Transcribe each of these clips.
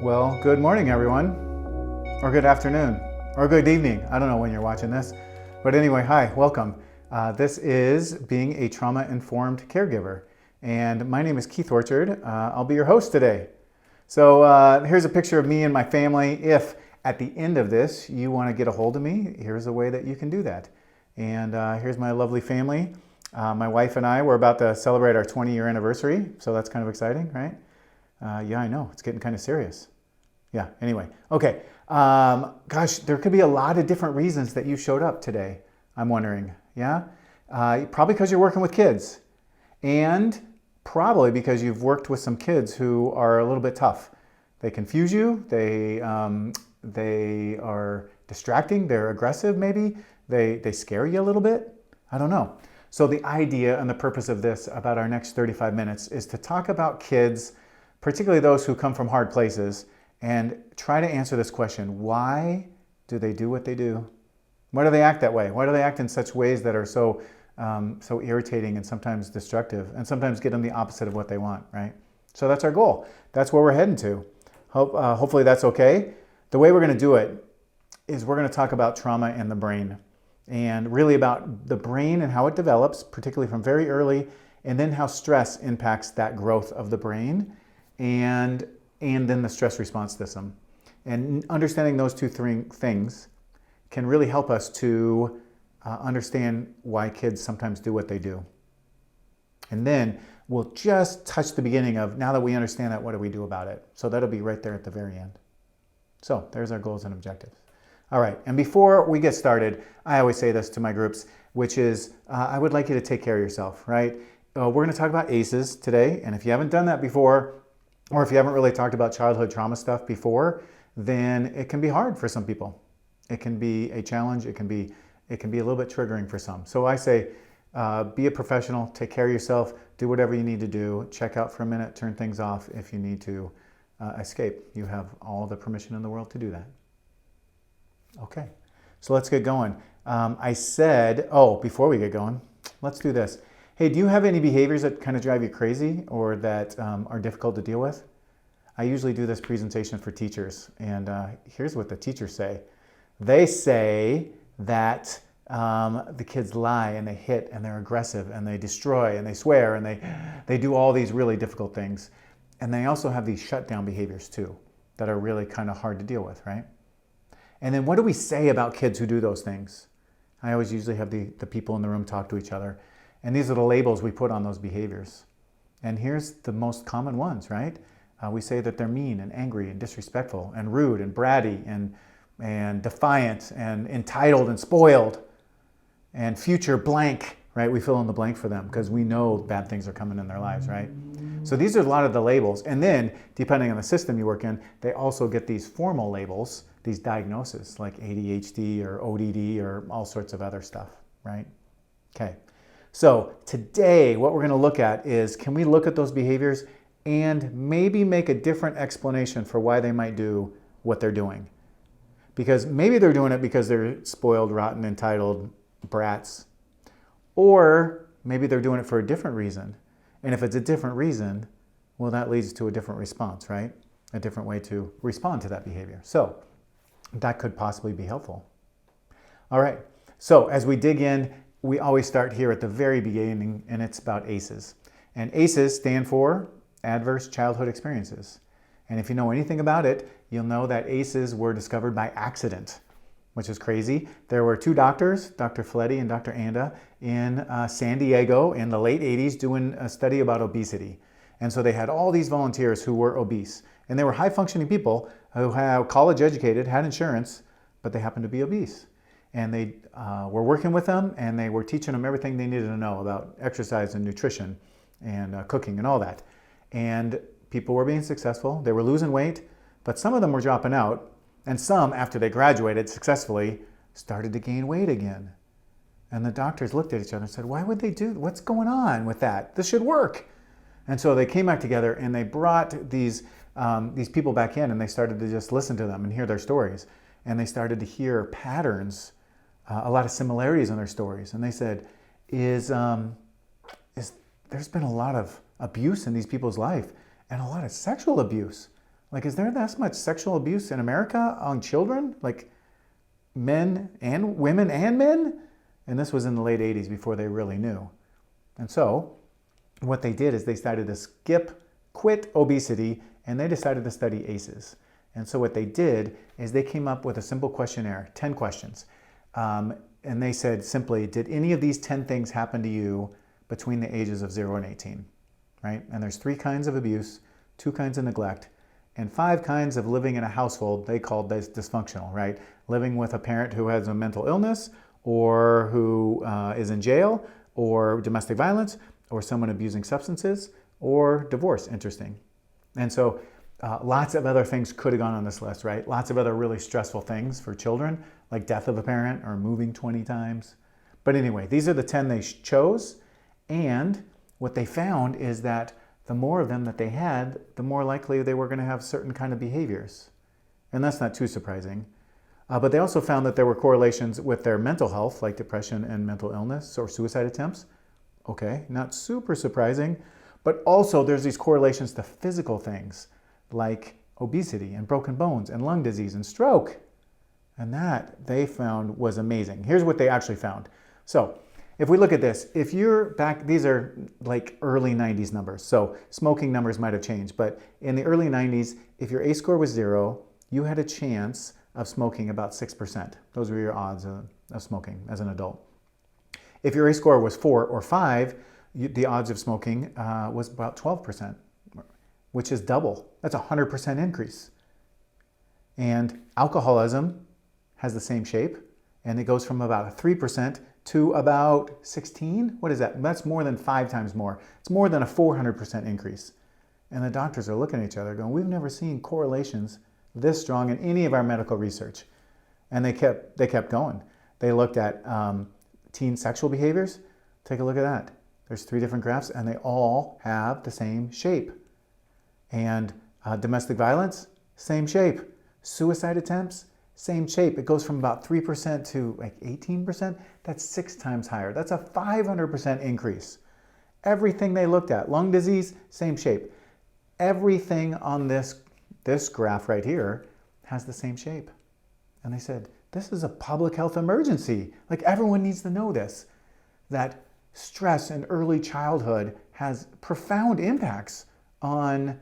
Well, good morning, everyone, or good afternoon, or good evening. I don't know when you're watching this. But anyway, hi, welcome. This is Being a Trauma-Informed Caregiver. And my name is Kieth Orchard. I'll be your host today. So here's a picture of me and my family. If at the end of this you want to get a hold of me, here's a way that you can do that. And here's my lovely family. My wife and I, we're about to celebrate our 20-year anniversary, so that's kind of exciting, right? Yeah, I know. It's getting kind of serious. Yeah, anyway. Okay. Gosh, there could be a lot of different reasons that you showed up today, I'm wondering. Yeah? Probably because you're working with kids. And probably because you've worked with some kids who are a little bit tough. They confuse you. They are distracting. They're aggressive, maybe. They scare you a little bit. I don't know. So the idea and the purpose of this about our next 35 minutes is to talk about kids, particularly those who come from hard places, and try to answer this question: why do they do what they do? Why do they act that way? Why do they act in such ways that are so irritating and sometimes destructive, and sometimes get them the opposite of what they want, right? So that's our goal. That's where we're heading to. Hopefully that's okay. The way we're going to do it is we're going to talk about trauma and the brain, and really about the brain and how it develops, particularly from very early, and then how stress impacts that growth of the brain, and then the stress response system. And understanding those two things can really help us to understand why kids sometimes do what they do. And then we'll just touch the beginning of, now that we understand that, what do we do about it? So that'll be right there at the very end. So there's our goals and objectives. All right, and before we get started, I always say this to my groups, which is I would like you to take care of yourself, right? We're going to talk about ACEs today, and if you haven't done that before, or if you haven't really talked about childhood trauma stuff before, then it can be hard for some people. It can be a challenge. It can be a little bit triggering for some. So I say, be a professional, take care of yourself, do whatever you need to do, check out for a minute, turn things off if you need to escape. You have all the permission in the world to do that. Okay, so let's get going. I said, before we get going, let's do this. Hey, do you have any behaviors that kind of drive you crazy or that are difficult to deal with? I usually do this presentation for teachers, and here's what the teachers say. They say that the kids lie and they hit and they're aggressive and they destroy and they swear and they do all these really difficult things. And they also have these shutdown behaviors too that are really kind of hard to deal with, right? And then what do we say about kids who do those things? I always usually have the people in the room talk to each other. And these are the labels we put on those behaviors. And here's the most common ones, right? We say that they're mean and angry and disrespectful and rude and bratty and defiant and entitled and spoiled and future blank, right? We fill in the blank for them because we know bad things are coming in their lives, right? So these are a lot of the labels. And then, depending on the system you work in, they also get these formal labels, these diagnoses like ADHD or ODD or all sorts of other stuff, right? Okay. So today, what we're going to look at is, can we look at those behaviors and maybe make a different explanation for why they might do what they're doing? Because maybe they're doing it because they're spoiled, rotten, entitled brats. Or maybe they're doing it for a different reason. And if it's a different reason, well, that leads to a different response, right? A different way to respond to that behavior. So that could possibly be helpful. All right. So as we dig in, we always start here at the very beginning, and it's about ACEs. And ACEs stand for Adverse Childhood Experiences. And if you know anything about it, you'll know that ACEs were discovered by accident, which is crazy. There were two doctors, Dr. Fletty and Dr. Anda, in San Diego in the late 80s doing a study about obesity. And so they had all these volunteers who were obese. And they were high-functioning people who had college educated, had insurance, but they happened to be obese. And they were working with them, and they were teaching them everything they needed to know about exercise and nutrition and cooking and all that. And people were being successful. They were losing weight, but some of them were dropping out. And some, after they graduated successfully, started to gain weight again. And the doctors looked at each other and said, why would they do? What's going on with that? This should work. And so they came back together and they brought these people back in, and they started to just listen to them and hear their stories. And they started to hear patterns, a lot of similarities in their stories. And they said, there's been a lot of abuse in these people's life and a lot of sexual abuse. Like, is there that much sexual abuse in America on children? Like, men and women and men? And this was in the late 80s before they really knew. And so what they did is they decided to quit obesity, and they decided to study ACEs. And so what they did is they came up with a simple questionnaire, 10 questions. And they said simply, did any of these 10 things happen to you between the ages of 0 and 18? Right? And there's 3 kinds of abuse, 2 kinds of neglect, and 5 kinds of living in a household they called this dysfunctional, right? Living with a parent who has a mental illness, or who is in jail, or domestic violence, or someone abusing substances, or divorce, interesting. And so lots of other things could have gone on this list, right? Lots of other really stressful things for children, like death of a parent or moving 20 times. But anyway, these are the 10 they chose. And what they found is that the more of them that they had, the more likely they were going to have certain kind of behaviors. And that's not too surprising. But they also found that there were correlations with their mental health, like depression and mental illness or suicide attempts. Okay, not super surprising. But also there's these correlations to physical things like obesity and broken bones and lung disease and stroke. And that they found was amazing. Here's what they actually found. So if we look at this, if you're back, these are like early 90s numbers. So smoking numbers might have changed. But in the early 90s, if your ACE score was 0, you had a chance of smoking about 6%. Those were your odds of smoking as an adult. If your ACE score was 4 or 5, the odds of smoking was about 12%, which is double. That's a 100% increase. And alcoholism has the same shape, and it goes from about 3% to about 16. What is that? That's more than 5 times more. It's more than a 400% increase. And the doctors are looking at each other going, we've never seen correlations this strong in any of our medical research. And they kept going. They looked at teen sexual behaviors. Take a look at that. There's 3 different graphs, and they all have the same shape. And domestic violence, same shape. Suicide attempts, same shape. It goes from about 3% to like 18%. That's 6 times higher. That's a 500% increase. Everything they looked at, lung disease, same shape. Everything on this graph right here has the same shape. And they said, this is a public health emergency. Like, everyone needs to know this, that stress in early childhood has profound impacts on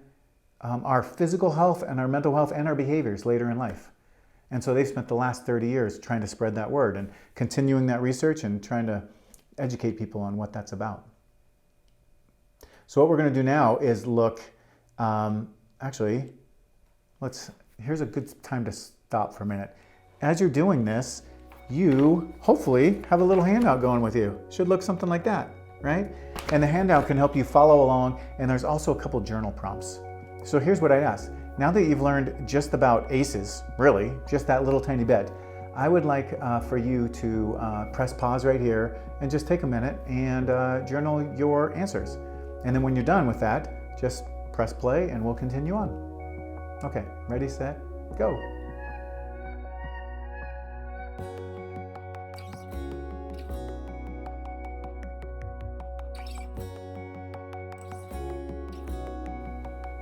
our physical health and our mental health and our behaviors later in life. And so they've spent the last 30 years trying to spread that word and continuing that research and trying to educate people on what that's about. So what we're going to do now is look, here's a good time to stop for a minute. As you're doing this, you hopefully have a little handout going with you. Should look something like that, right? And the handout can help you follow along, and there's also a couple journal prompts. So here's what I ask. Now that you've learned just about ACEs, really, just that little tiny bit, I would like for you to press pause right here and just take a minute and journal your answers. And then when you're done with that, just press play and we'll continue on. Okay, ready, set, go.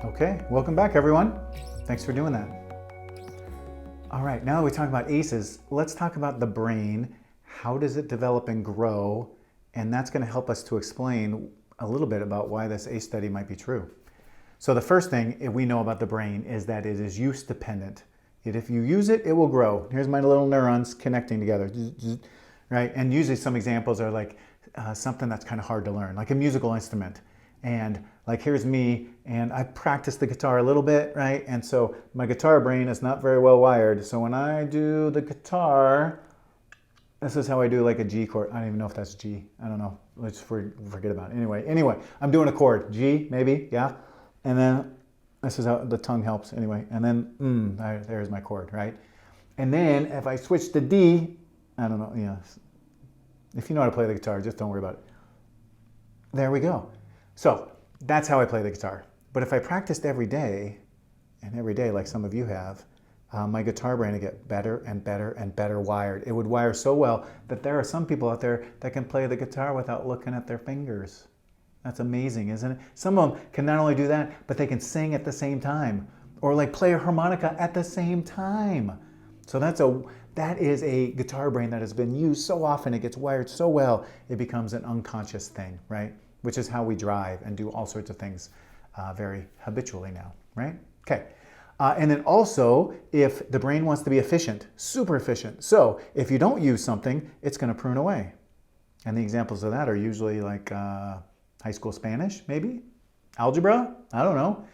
Okay, welcome back everyone. Thanks for doing that. All right, now that we talk about ACEs, let's talk about the brain. How does it develop and grow? And that's going to help us to explain a little bit about why this ACE study might be true. So the first thing we know about the brain is that it is use dependent. If you use it, it will grow. Here's my little neurons connecting together, right? And usually some examples are like something that's kind of hard to learn, like a musical instrument. And like, here's me, and I practice the guitar a little bit, right? And so my guitar brain is not very well wired. So when I do the guitar, this is how I do like a G chord. I don't even know if that's G. I don't know. Let's forget about it. Anyway, I'm doing a chord. G, maybe, yeah. And then this is how the tongue helps anyway. And then, there's my chord, right? And then if I switch to D, I don't know, yeah. If you know how to play the guitar, just don't worry about it. There we go. So that's how I play the guitar. But if I practiced every day, like some of you have, my guitar brain would get better and better and better wired. It would wire so well that there are some people out there that can play the guitar without looking at their fingers. That's amazing, isn't it? Some of them can not only do that, but they can sing at the same time. or like play a harmonica at the same time. So that is a guitar brain that has been used so often, it gets wired so well, it becomes an unconscious thing, right? Which is how we drive and do all sorts of things very habitually now, right? Okay. And then also, if the brain wants to be efficient, super efficient. So if you don't use something, it's going to prune away. And the examples of that are usually like high school Spanish, maybe? Algebra? I don't know.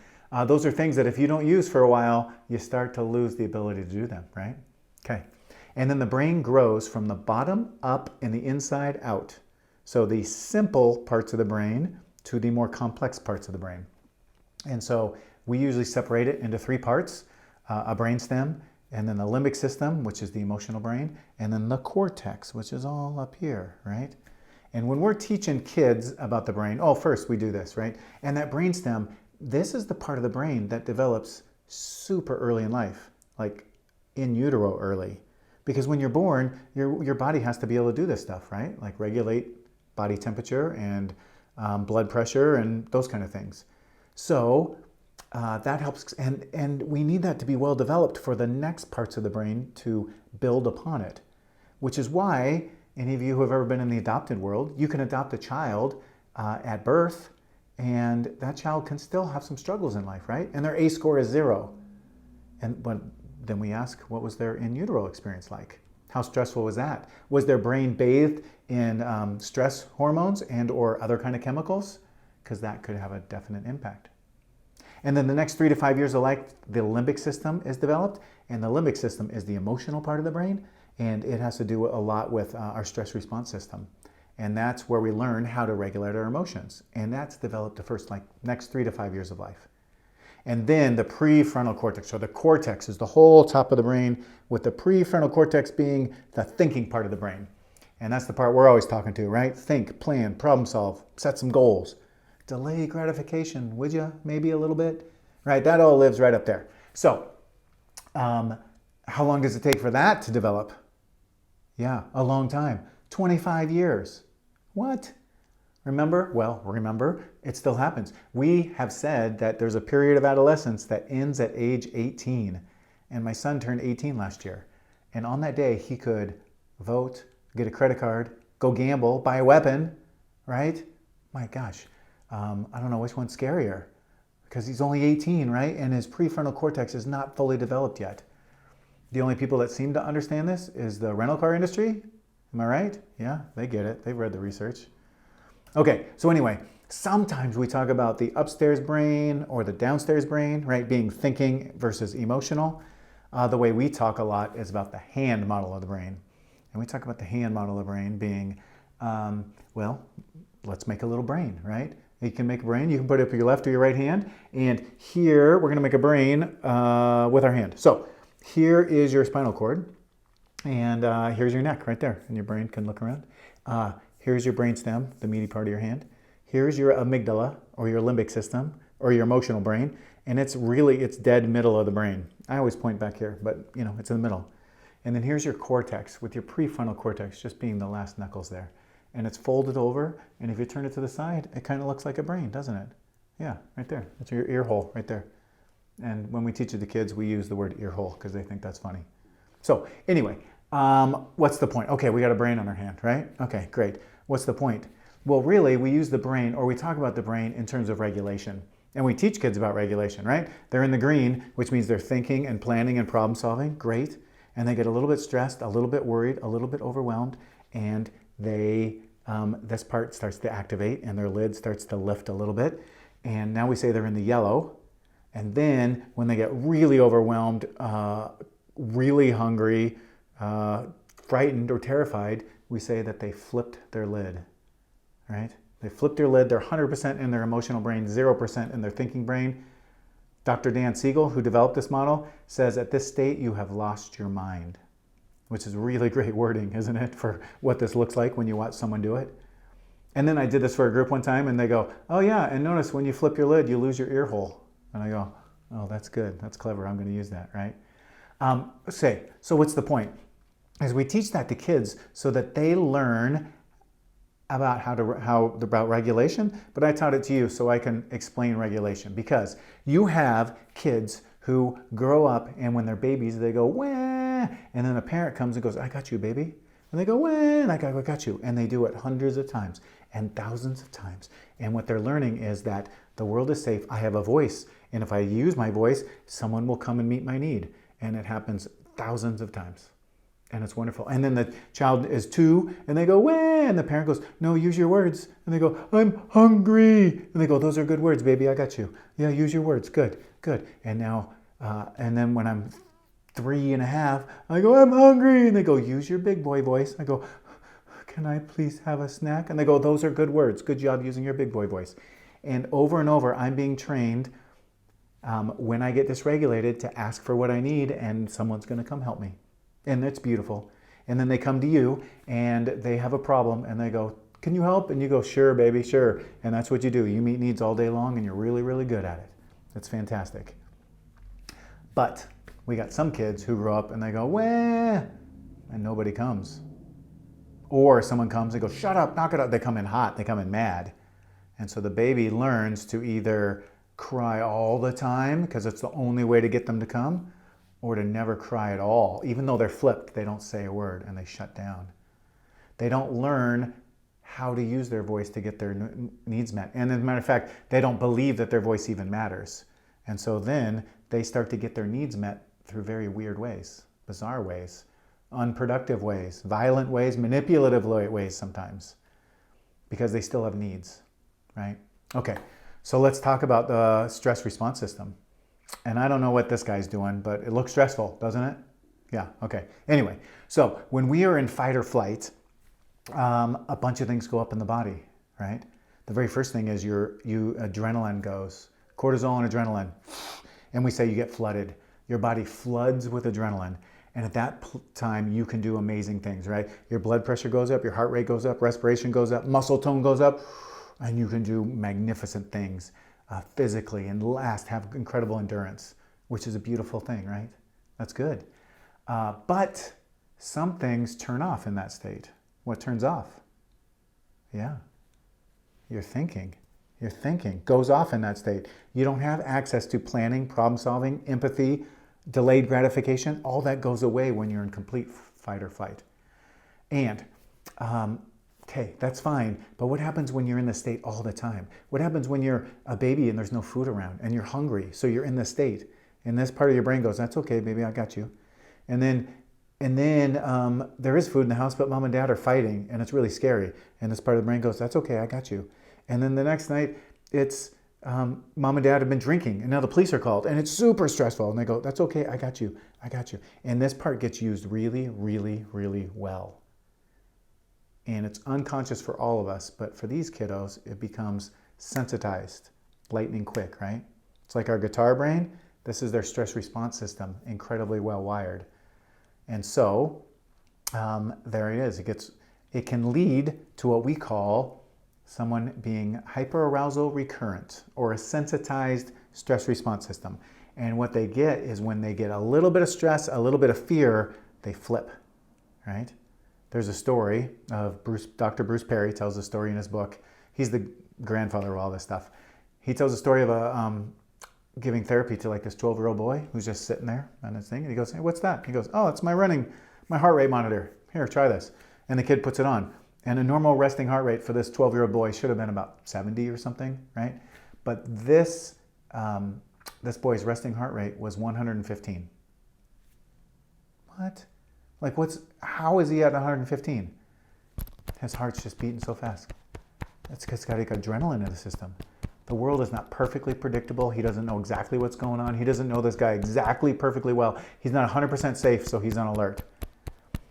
Those are things that if you don't use for a while, you start to lose the ability to do them, right? Okay. And then the brain grows from the bottom up and the inside out. So the simple parts of the brain to the more complex parts of the brain. And so we usually separate it into three parts, a brainstem, and then the limbic system, which is the emotional brain, and then the cortex, which is all up here, right? And when we're teaching kids about the brain, first we do this, right? And that brainstem, this is the part of the brain that develops super early in life, like in utero early. Because when you're born, your body has to be able to do this stuff, right? Like regulate body temperature and blood pressure and those kind of things. So that helps, and we need that to be well developed for the next parts of the brain to build upon it, which is why any of you who have ever been in the adopted world, you can adopt a child at birth, and that child can still have some struggles in life, right? And their A score is 0. And then we ask, what was their in utero experience like? How stressful was that? Was their brain bathed in stress hormones and or other kind of chemicals? Because that could have a definite impact. And then the next 3 to 5 years of life, the limbic system is developed, and the limbic system is the emotional part of the brain, and it has to do a lot with our stress response system. And that's where we learn how to regulate our emotions. And that's developed the first, next 3 to 5 years of life. And then the prefrontal cortex, or the cortex, is the whole top of the brain, with the prefrontal cortex being the thinking part of the brain. And that's the part we're always talking to, right? Think, plan, problem solve, set some goals. Delay gratification, would you? Maybe a little bit, right? That all lives right up there. So how long does it take for that to develop? Yeah, a long time. 25 years. What? Remember? Well, remember, it still happens. We have said that there's a period of adolescence that ends at age 18. And my son turned 18 last year. And on that day, he could vote, get a credit card, go gamble, buy a weapon, right? My gosh. I don't know which one's scarier, because he's only 18, right? And his prefrontal cortex is not fully developed yet. The only people that seem to understand this is the rental car industry. Am I right? Yeah, they get it. They've read the research. Okay, so anyway, sometimes we talk about the upstairs brain or the downstairs brain, right? Being thinking versus emotional. The way we talk a lot is about the hand model of the brain. And we talk about the hand model of the brain being, let's make a little brain, right? You can make a brain, you can put it up your left or your right hand. And here, we're gonna make a brain with our hand. So here is your spinal cord. And here's your neck right there. And your brain can look around. Here's your brainstem, the meaty part of your hand. Here's your amygdala, or your limbic system, or your emotional brain. And it's dead middle of the brain. I always point back here, but it's in the middle. And then here's your cortex, with your prefrontal cortex just being the last knuckles there. And it's folded over, and if you turn it to the side, it kind of looks like a brain, doesn't it? Yeah, right there. That's your ear hole right there. And when we teach it to kids, we use the word ear hole because they think that's funny. So anyway, what's the point? Okay, we got a brain on our hand, right? Okay, great. What's the point? Well, really, we use the brain, or we talk about the brain in terms of regulation. And we teach kids about regulation, right? They're in the green, which means they're thinking and planning and problem solving. Great. And they get a little bit stressed, a little bit worried, a little bit overwhelmed, and this part starts to activate and their lid starts to lift a little bit. And now we say they're in the yellow. And then when they get really overwhelmed, really hungry, frightened or terrified, we say that they flipped their lid, right? They flipped their lid. They're 100% in their emotional brain, 0% in their thinking brain. Dr. Dan Siegel, who developed this model, says at this state, you have lost your mind. Which is really great wording, isn't it, for what this looks like when you watch someone do it. And then I did this for a group one time, and they go, oh yeah, and notice when you flip your lid, you lose your ear hole. And I go, oh, that's good, that's clever, I'm gonna use that, right? So what's the point? Is we teach that to kids so that they learn about about regulation, but I taught it to you so I can explain regulation, because you have kids who grow up and when they're babies, they go, wah, and then a parent comes and goes, I got you, baby. And they go, wah, and I got you. And they do it hundreds of times and thousands of times. And what they're learning is that the world is safe. I have a voice. And if I use my voice, someone will come and meet my need. And it happens thousands of times. And it's wonderful. And then the child is 2 and they go, wah, and the parent goes, no, use your words. And they go, I'm hungry. And they go, those are good words, baby. I got you. Yeah, use your words. Good, good. And now, and then when I'm 3.5, I go, I'm hungry. And they go, use your big boy voice. I go, can I please have a snack? And they go, those are good words. Good job using your big boy voice. And over, I'm being trained when I get dysregulated to ask for what I need and someone's going to come help me. And it's beautiful. And then they come to you and they have a problem and they go, can you help? And you go, sure, baby, sure. And that's what you do. You meet needs all day long and you're really, really good at it. It's fantastic. But we got some kids who grow up and they go, wah, and nobody comes. Or someone comes and goes, shut up, knock it up. They come in hot, they come in mad. And so the baby learns to either cry all the time because it's the only way to get them to come, or to never cry at all. Even though they're flipped, they don't say a word and they shut down. They don't learn how to use their voice to get their needs met. And as a matter of fact, they don't believe that their voice even matters. And so then they start to get their needs met through very weird ways, bizarre ways, unproductive ways, violent ways, manipulative ways sometimes, because they still have needs, right? Okay, so let's talk about the stress response system. And I don't know what this guy's doing, but it looks stressful, doesn't it? Yeah, okay. Anyway, so when we are in fight or flight, a bunch of things go up in the body, right? The very first thing is your adrenaline goes, cortisol and adrenaline. And we say you get flooded. Your body floods with adrenaline. And at that time, you can do amazing things, right? Your blood pressure goes up, your heart rate goes up, respiration goes up, muscle tone goes up, and you can do magnificent things. Physically and have incredible endurance, which is a beautiful thing, right? That's good. But some things turn off in that state. What turns off? Yeah, your thinking. Your thinking goes off in that state. You don't have access to planning, problem solving, empathy, delayed gratification. All that goes away when you're in complete fight or flight. And okay, that's fine, but what happens when you're in this state all the time? What happens when you're a baby and there's no food around and you're hungry, so you're in this state, and this part of your brain goes, that's okay, baby, I got you. And then there is food in the house, but mom and dad are fighting and it's really scary, and this part of the brain goes, that's okay, I got you. And then the next night, it's mom and dad have been drinking and now the police are called and it's super stressful, and they go, that's okay, I got you, I got you. And this part gets used really, really, really well. And it's unconscious for all of us, but for these kiddos, it becomes sensitized, lightning quick, right? It's like our guitar brain. This is their stress response system, incredibly well wired. And so there it is. It can lead to what we call someone being hyperarousal recurrent, or a sensitized stress response system. And what they get is when they get a little bit of stress, a little bit of fear, they flip, right? There's a story of Dr. Bruce Perry tells a story in his book. He's the grandfather of all this stuff. He tells a story of giving therapy to like this 12-year-old boy who's just sitting there on his thing. And he goes, hey, what's that? He goes, oh, it's my heart rate monitor. Here, try this. And the kid puts it on. And a normal resting heart rate for this 12-year-old boy should have been about 70 or something, right? But this boy's resting heart rate was 115. What? Like how is he at 115? His heart's just beating so fast. That's because he's got adrenaline in the system. The world is not perfectly predictable. He doesn't know exactly what's going on. He doesn't know this guy exactly perfectly well. He's not 100% safe, so he's on alert.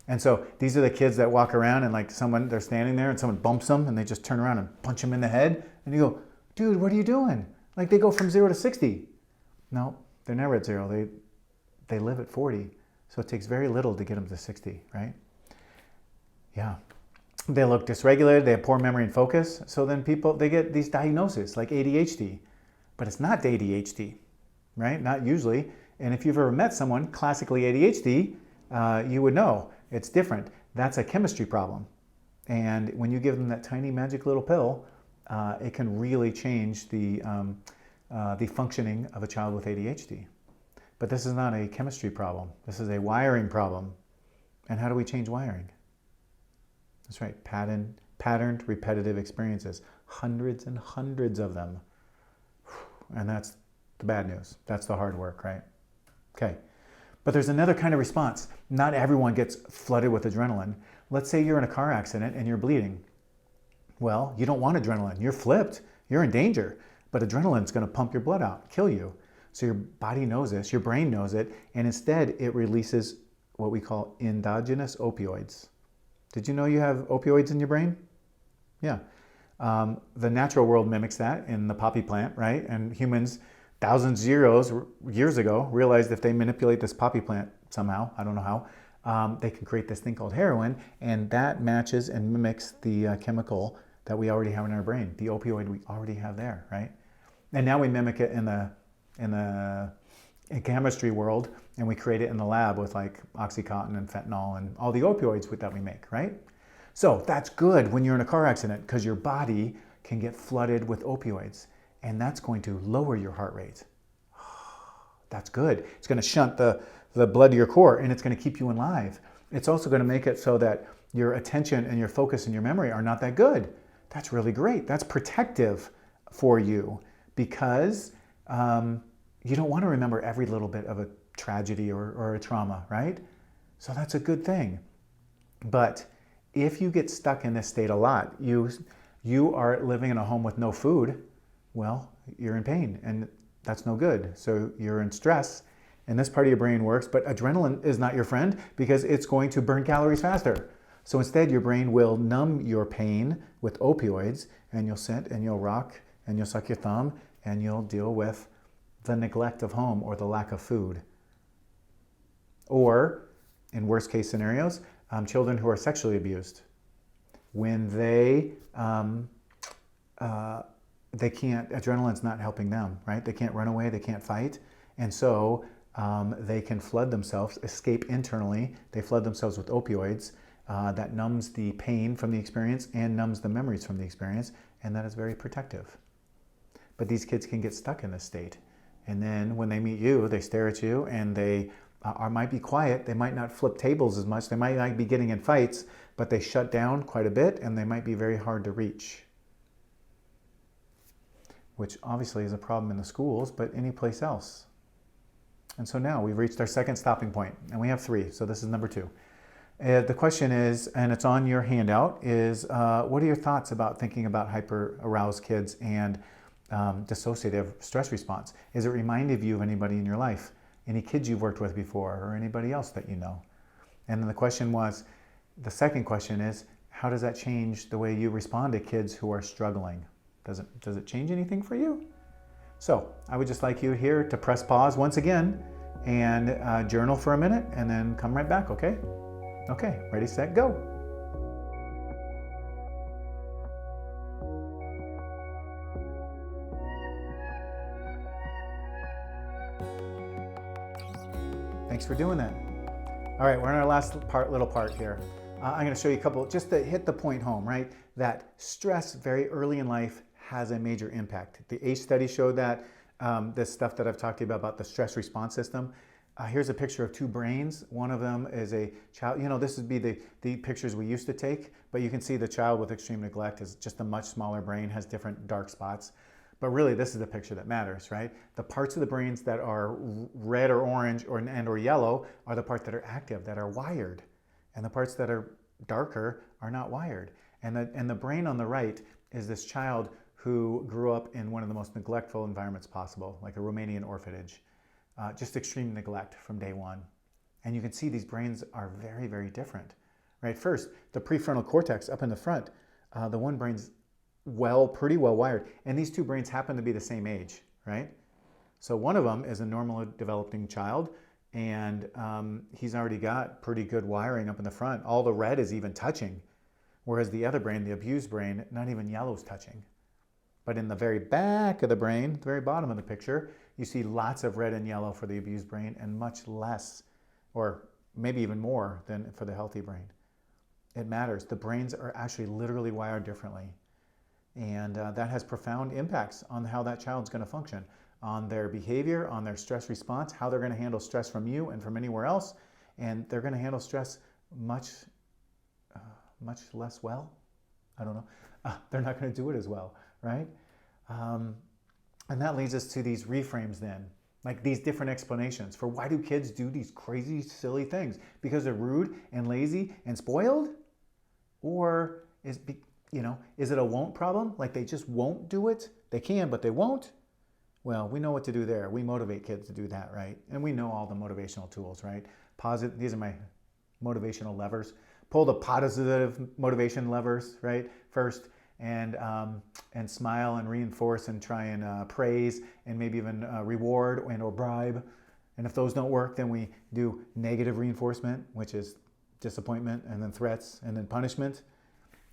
And so these are the kids that walk around and like they're standing there and someone bumps them and they just turn around and punch him in the head. And you go, dude, what are you doing? Like they go from 0 to 60. No, they're never at 0. They live at 40. So it takes very little to get them to 60, right? Yeah. They look dysregulated, they have poor memory and focus. So then they get these diagnoses like ADHD, but it's not ADHD, right? Not usually. And if you've ever met someone classically ADHD, you would know it's different. That's a chemistry problem. And when you give them that tiny magic little pill, it can really change the functioning of a child with ADHD. But this is not a chemistry problem. This is a wiring problem. And how do we change wiring? That's right, patterned repetitive experiences. Hundreds and hundreds of them. And that's the bad news. That's the hard work, right? Okay. But there's another kind of response. Not everyone gets flooded with adrenaline. Let's say you're in a car accident and you're bleeding. Well, you don't want adrenaline. You're flipped. You're in danger. But adrenaline's going to pump your blood out, kill you. So your body knows this, your brain knows it, and instead it releases what we call endogenous opioids. Did you know you have opioids in your brain? Yeah. The natural world mimics that in the poppy plant, right? And humans, thousands of years ago, realized if they manipulate this poppy plant somehow, I don't know how, they can create this thing called heroin, and that matches and mimics the chemical that we already have in our brain, the opioid we already have there, right? And now we mimic it in chemistry world, and we create it in the lab with like Oxycontin and fentanyl and all the opioids that we make, right? So that's good when you're in a car accident because your body can get flooded with opioids, and that's going to lower your heart rate. That's good. It's going to shunt the blood to your core, and it's going to keep you alive. It's also going to make it so that your attention and your focus and your memory are not that good. That's really great. That's protective for you because you don't want to remember every little bit of a tragedy or a trauma, right? So that's a good thing. But if you get stuck in this state a lot, you are living in a home with no food, well, you're in pain, and that's no good. So you're in stress, and this part of your brain works, but adrenaline is not your friend because it's going to burn calories faster. So instead, your brain will numb your pain with opioids, and you'll sit and you'll rock and you'll suck your thumb and you'll deal with the neglect of home or the lack of food. Or, in worst case scenarios, children who are sexually abused. When they can't, adrenaline's not helping them, right? They can't run away, they can't fight. And so they can flood themselves, escape internally. They flood themselves with opioids. That numbs the pain from the experience and numbs the memories from the experience, and that is very protective. But these kids can get stuck in this state. And then when they meet you, they stare at you and they might be quiet. They might not flip tables as much. They might not be getting in fights, but they shut down quite a bit and they might be very hard to reach. Which obviously is a problem in the schools, but any place else. And so now we've reached our second stopping point, and we have 3, so this is number 2. The question is, and it's on your handout, is what are your thoughts about thinking about hyper-aroused kids and dissociative stress response? Is it reminding you of anybody in your life? Any kids you've worked with before or anybody else that you know? And then the second question is, how does that change the way you respond to kids who are struggling? Does it change anything for you? So I would just like you here to press pause once again and journal for a minute and then come right back, okay? Okay, ready, set, go. Thanks for doing that. All right, we're in our last little part here. I'm going to show you a couple, just to hit the point home, right? That stress very early in life has a major impact. The ACE study showed that, this stuff that I've talked to you about the stress response system. Here's a picture of 2 brains. One of them is a child, this would be the pictures we used to take, but you can see the child with extreme neglect is just a much smaller brain, has different dark spots. But really, this is the picture that matters, right? The parts of the brains that are red or orange or yellow are the parts that are active, that are wired. And the parts that are darker are not wired. And the brain on the right is this child who grew up in one of the most neglectful environments possible, like a Romanian orphanage. Just extreme neglect from day one. And you can see these brains are very, very different, right? First, the prefrontal cortex up in the front, the one brain's pretty well wired. And these 2 brains happen to be the same age, right? So one of them is a normally developing child, and he's already got pretty good wiring up in the front. All the red is even touching, whereas the other brain, the abused brain, not even yellow's touching. But in the very back of the brain, the very bottom of the picture, you see lots of red and yellow for the abused brain and much less, or maybe even more than for the healthy brain. It matters. The brains are actually literally wired differently. And that has profound impacts on how that child's going to function. on their behavior, on their stress response, how they're going to handle stress from you and from anywhere else. And they're going to handle stress much less well. I don't know. They're not going to do it as well, right? And that leads us to these reframes then, like these different explanations for why do kids do these crazy, silly things? Because they're rude and lazy and spoiled? Or is it a won't problem? Like they just won't do it? They can, but they won't? Well, we know what to do there. We motivate kids to do that, right? And we know all the motivational tools, right? These are my motivational levers. Pull the positive motivation levers, right? First, and smile and reinforce and try and praise and maybe even reward and or bribe. And if those don't work, then we do negative reinforcement, which is disappointment, and then threats, and then punishment.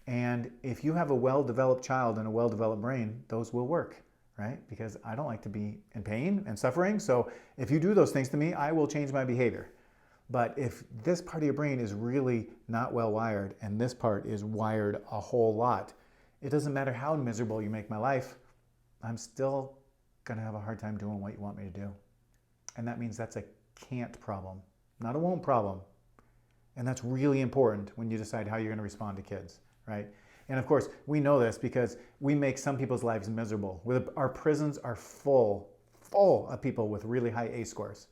And if you have a well-developed child and a well-developed brain, those will work, right? Because I don't like to be in pain and suffering. So if you do those things to me, I will change my behavior. But if this part of your brain is really not well wired and this part is wired a whole lot, it doesn't matter how miserable you make my life, I'm still going to have a hard time doing what you want me to do. And that means that's a can't problem, not a won't problem. And that's really important when you decide how you're going to respond to kids, right? And of course, we know this because we make some people's lives miserable. Our prisons are full of people with really high A scores.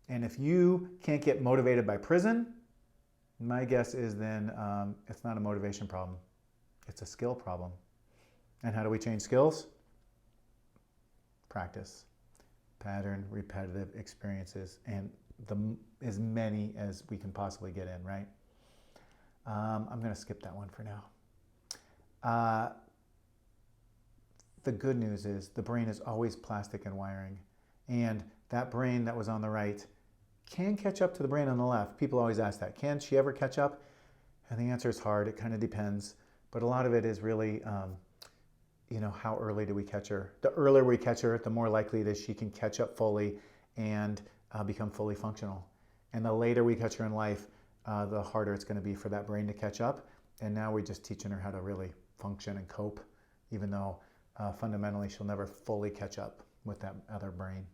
And if you can't get motivated by prison, my guess is then it's not a motivation problem. It's a skill problem. And how do we change skills? Practice, pattern, repetitive experiences, and as many as we can possibly get in, right? I'm going to skip that one for now. The good news is the brain is always plastic in wiring. And that brain that was on the right can catch up to the brain on the left. People always ask that. Can she ever catch up? And the answer is hard. It kind of depends. But a lot of it is really, how early do we catch her? The earlier we catch her, the more likely it is she can catch up fully and become fully functional. And the later we catch her in life, the harder it's going to be for that brain to catch up. And now we're just teaching her how to really function and cope, even though fundamentally she'll never fully catch up with that other brain.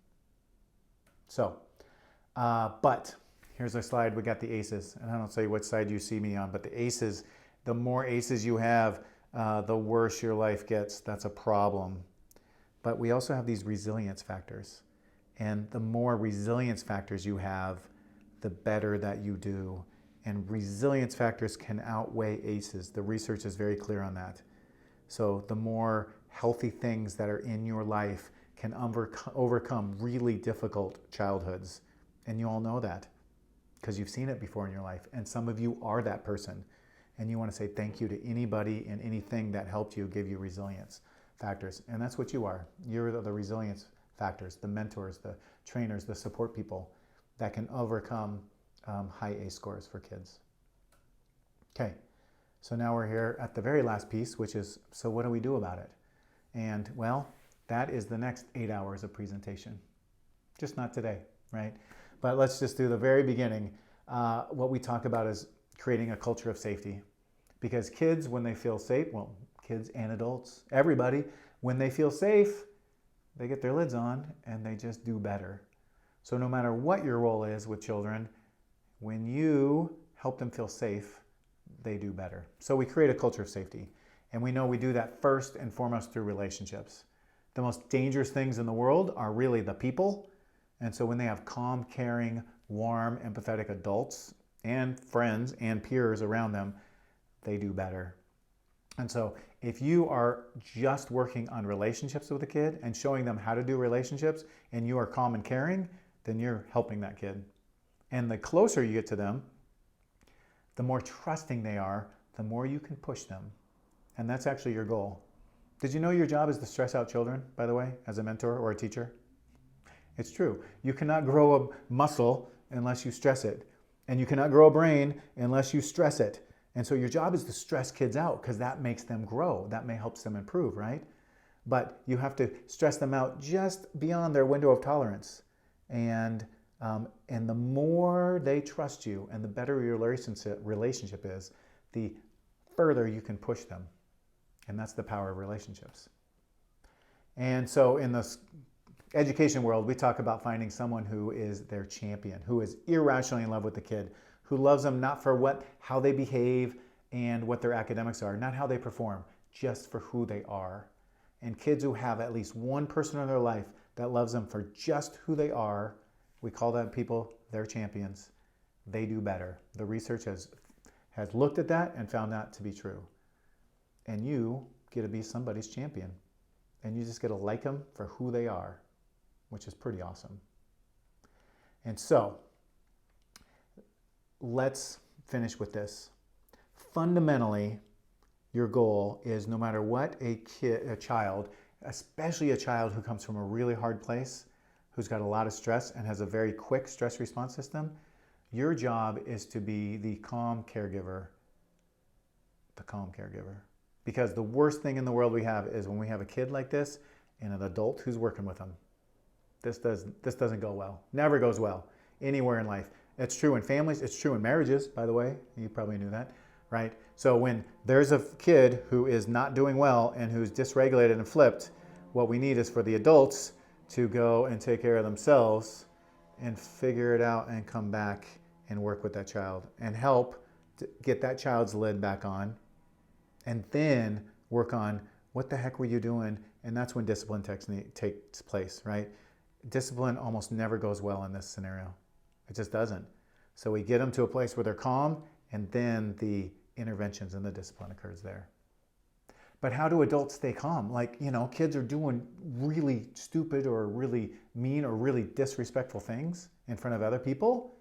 So, but here's our slide. We got the ACEs. And I don't say which side you see me on, but the ACEs, the more ACEs you have, the worse your life gets. That's a problem. But we also have these resilience factors. And the more resilience factors you have, the better that you do. And resilience factors can outweigh ACEs. The research is very clear on that. So the more healthy things that are in your life can overcome really difficult childhoods. And you all know that because you've seen it before in your life. And some of you are that person. And you want to say thank you to anybody and anything that helped you give you resilience factors. And that's what you are. You're the resilience factors, the mentors, the trainers, the support people that can overcome high A scores for kids. Okay, so now we're here at the very last piece, which is, so what do we do about it? And well, that is the next 8 hours of presentation. Just not today, right? But let's just do the very beginning. What we talk about is creating a culture of safety. Because kids, when they feel safe, well, kids and adults, everybody, when they feel safe, they get their lids on and they just do better. So no matter what your role is with children, when you help them feel safe, they do better. So we create a culture of safety. And we know we do that first and foremost through relationships. The most dangerous things in the world are really the people. And so when they have calm, caring, warm, empathetic adults and friends and peers around them, they do better. And so if you are just working on relationships with a kid and showing them how to do relationships and you are calm and caring, then you're helping that kid. And the closer you get to them, the more trusting they are, the more you can push them. And that's actually your goal. Did you know your job is to stress out children, by the way, as a mentor or a teacher? It's true. You cannot grow a muscle unless you stress it. And you cannot grow a brain unless you stress it. And so your job is to stress kids out because that makes them grow. That may help them improve, right? But you have to stress them out just beyond their window of tolerance. And the more they trust you and the better your relationship is, the further you can push them. And that's the power of relationships. And so in this education world, we talk about finding someone who is their champion, who is irrationally in love with the kid, who loves them not for how they behave and what their academics are, not how they perform, just for who they are. And kids who have at least one person in their life that loves them for just who they are, we call that people their champions. They do better. The research has looked at that and found that to be true. And you get to be somebody's champion. And you just get to like them for who they are, which is pretty awesome. And so, let's finish with this. Fundamentally, your goal is no matter what a child, especially a child who comes from a really hard place, who's got a lot of stress and has a very quick stress response system, your job is to be the calm caregiver. The calm caregiver. Because the worst thing in the world we have is when we have a kid like this and an adult who's working with them. This doesn't go well. Never goes well anywhere in life. It's true in families. It's true in marriages, by the way. You probably knew that, right? So when there's a kid who is not doing well and who's dysregulated and flipped, what we need is for the adults to go and take care of themselves and figure it out and come back and work with that child and help to get that child's lid back on, and then work on what the heck were you doing? And that's when discipline takes place, right? Discipline almost never goes well in this scenario. It just doesn't. So we get them to a place where they're calm, and then the interventions and the discipline occurs there. But how do adults stay calm? Like, kids are doing really stupid or really mean or really disrespectful things in front of other people.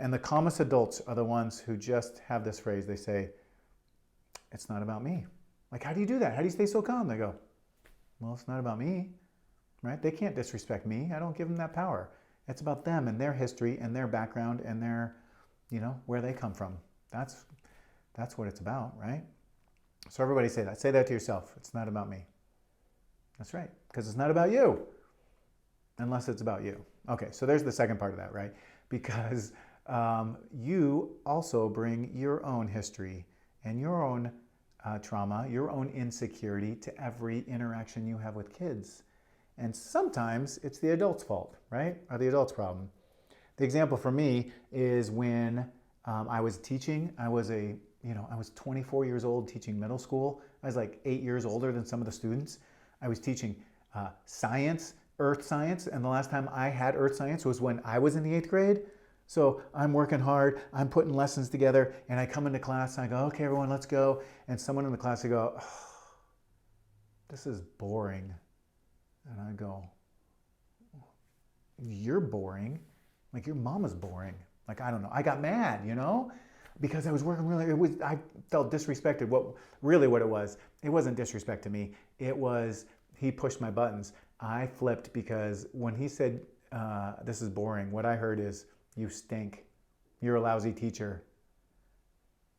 And the calmest adults are the ones who just have this phrase. They say, it's not about me. Like, how do you do that? How do you stay so calm? They go, well, it's not about me, right? They can't disrespect me. I don't give them that power. It's about them and their history and their background and their, where they come from. That's what it's about, right? So everybody say that. Say that to yourself. It's not about me. That's right, because it's not about you, unless it's about you. Okay, so there's the second part of that, right? Because you also bring your own history and your own trauma, your own insecurity to every interaction you have with kids. And sometimes it's the adult's fault, right? Or the adult's problem. The example for me is when I was teaching. I was 24 years old teaching middle school. I was like 8 years older than some of the students. I was teaching science, earth science, and the last time I had earth science was when I was in the 8th grade. So I'm working hard, I'm putting lessons together, and I come into class and I go, okay, everyone, let's go. And someone in the class, they go, oh, this is boring. And I go, you're boring? Like, your mama's boring. Like, I don't know. I got mad, because I was working I felt disrespected. What it was, it wasn't disrespect to me. It was, he pushed my buttons. I flipped because when he said, this is boring, what I heard is, you stink. You're a lousy teacher.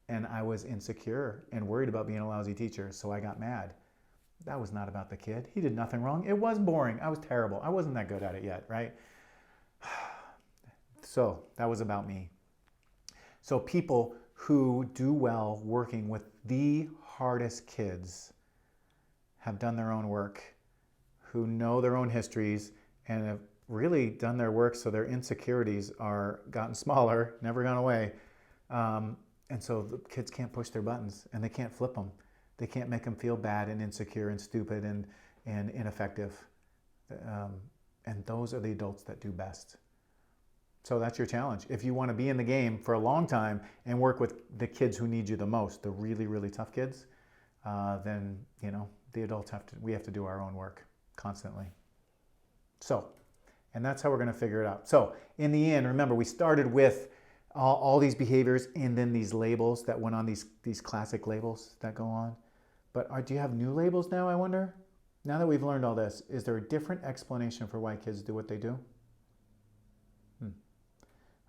And I was insecure and worried about being a lousy teacher, so I got mad. That was not about the kid. He did nothing wrong. It was boring. I was terrible. I wasn't that good at it yet, right? So that was about me. So people who do well working with the hardest kids have done their own work, who know their own histories, and have really done their work so their insecurities are gotten smaller, never gone away. And so the kids can't push their buttons and they can't flip them. They can't make them feel bad and insecure and stupid and ineffective. And those are the adults that do best. So that's your challenge. If you want to be in the game for a long time and work with the kids who need you the most, the really, really tough kids, then, the adults we have to do our own work constantly. So, and that's how we're going to figure it out. So in the end, remember, we started with all these behaviors and then these labels that went on, these classic labels that go on. But do you have new labels now, I wonder? Now that we've learned all this, is there a different explanation for why kids do what they do?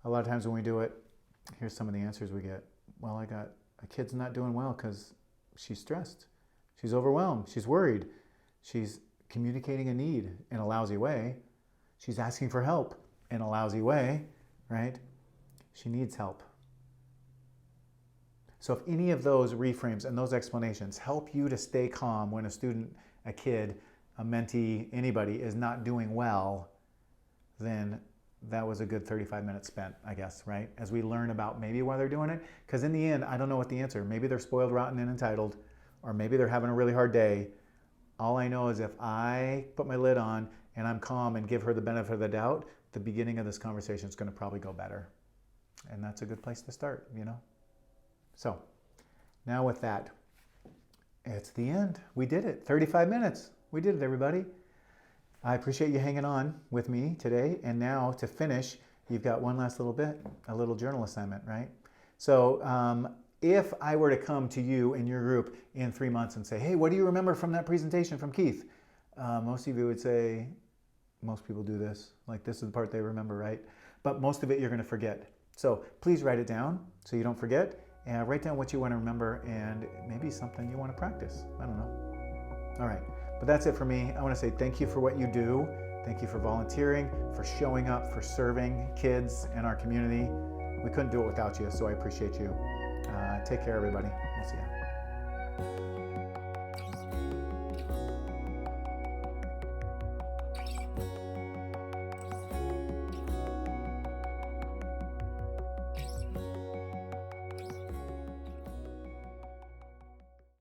A lot of times when we do it, here's some of the answers we get. Well, a kid's not doing well because she's stressed. She's overwhelmed. She's worried. She's communicating a need in a lousy way. She's asking for help in a lousy way, right? She needs help. So if any of those reframes and those explanations help you to stay calm when a kid a mentee, anybody is not doing well, then that was a good 35 minutes spent, I guess, right? As we learn about maybe why they're doing it. Because in the end, I don't know what the answer. Maybe they're spoiled, rotten, and entitled, or maybe they're having a really hard day. All I know is if I put my lid on and I'm calm and give her the benefit of the doubt, the beginning of this conversation is going to probably go better. And that's a good place to start, you know? So now with that, it's the end. We did it. 35 minutes. We did it, everybody. I appreciate you hanging on with me today. And now to finish, you've got one last little bit, a little journal assignment, right? So if I were to come to you in your group in 3 months and say, hey, what do you remember from that presentation from Kieth? Most of you would say, most people do this. Like, this is the part they remember, right? But most of it you're going to forget. So please write it down so you don't forget. And write down what you want to remember and maybe something you want to practice. I don't know. All right. But that's it for me. I want to say thank you for what you do. Thank you for volunteering, for showing up, for serving kids and our community. We couldn't do it without you, so I appreciate you. Take care, everybody. We'll see you.